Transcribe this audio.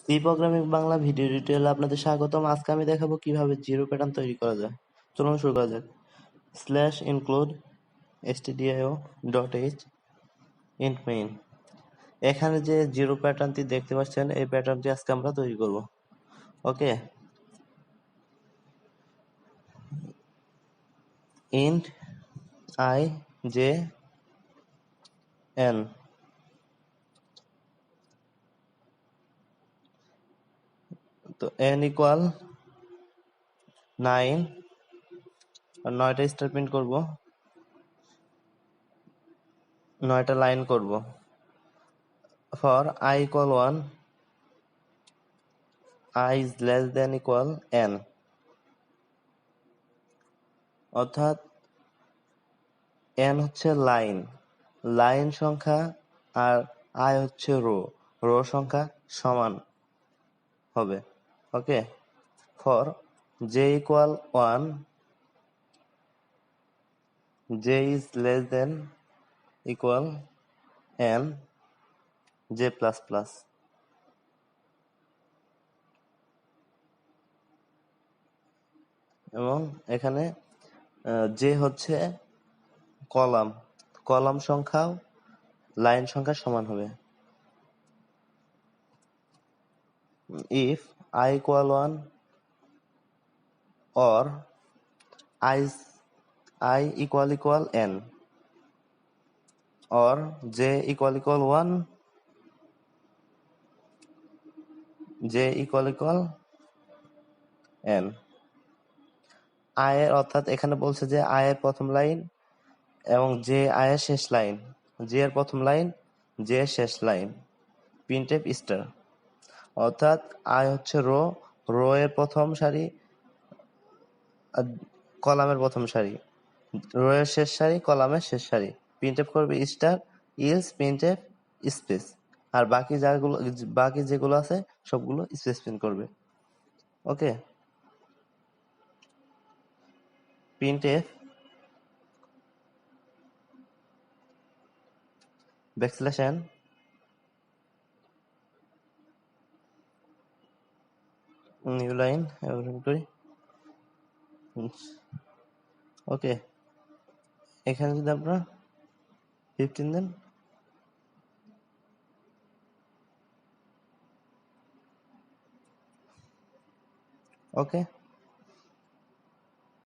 C programming Bangla video টিউটোরিয়ালে আপনাদের স্বাগতম। আজকে আমি দেখাবো কিভাবে জিরো প্যাটার্ন তৈরি করা যায়। চলুন শুরু করা যাক। Slash include stdio dot H int main. এখানে যে জিরো প্যাটার্নটি দেখতে পাচ্ছেন, এই প্যাটার্নটি আজকে আমরা তৈরি করব। ওকে, ইন্ট আই জে এন, তো n ইকুয়াল 9 আর 9টা স্টার প্রিন্ট করব, 9টা লাইন করব। For i equal 1, i is less than equal n, অর্থাৎ n হচ্ছে লাইন, লাইন সংখ্যা, আর i হচ্ছে রো, রো সংখ্যা সমান হবে। Okay, for j equal 1, j is less than equal n, j plus plus। এবং এখানে j হচ্ছে কলাম, কলাম সংখ্যাও লাইন সংখ্যা সমান হবে। if I equal 1 or I equal n or j equal 1, j equal n, i এর অর্থাৎ এখানে বলছে যে i এর প্রথম লাইন এবং j i এর শেষ লাইন, j এর প্রথম লাইন, j এর শেষ লাইন, printf স্টার, অর্থাৎ i হচ্ছে রো, রো এর প্রথম সারি, কলামের প্রথম সারি, রো এর শেষ সারি, কলামের শেষ সারি। printf করবে স্টার, ইলস printf স্পেস, আর বাকি যেগুলো আছে সবগুলো স্পেস প্রিন্ট করবে। ওকে, printf backslash n, new line করি। ওকে, এখানে যদি আপনারা 15 দেন, ওকে।